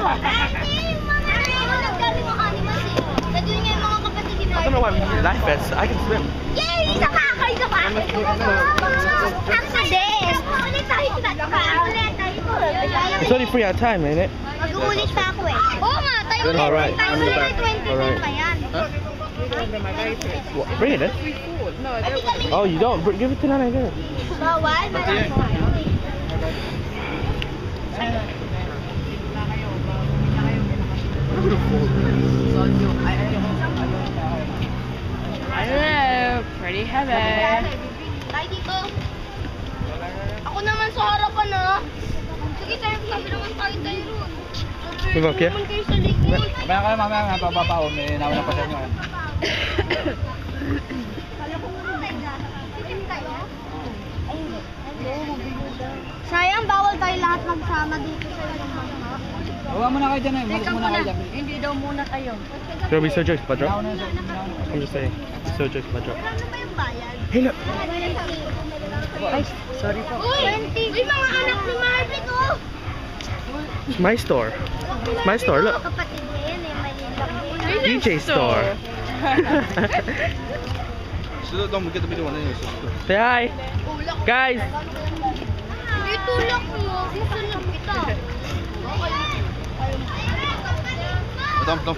I don't know why we need life vests. I can swim. Yay! Isa pa! Isa pa! Ako din! Ulit tayo It's only 3 at a time, ain't it? Mag-uulit pa ako eh. Oo nga, tayo ulit. Alright, Tayo I'm in the ulit back. 20 Alright. pa yan. What? Bring it in. Oh, you don't? Give it to Nana again. Bawal? I don't know. Pretty heavy. Tayo dito. Ako naman sa harapan ah. Sige tayo, sabi naman tayo ron. Move up, yeah? Naman kayo sa likod. Mamaya papapao. May nauna pa sa inyo. Sayang, bawal tayo lahat magsama dito sa isang bangka. Huwag muna kayo dyan eh. Malis muna kayo dyan. Hindi daw muna kayo. Do you want me to joke if I drop? Nauna sa I'm just saying. So joke if I drop. Ano ba yung bayan? Hey, look. Ay, sorry po. Uy! Uy, mga anak ni Marvin oh! It's my store. It's my store, look. Kapatid niya yan eh, Manila. DJ store. Don't get the video one anyway. Say hi. Guys. Hindi tulak mo, susunod kita. Tom.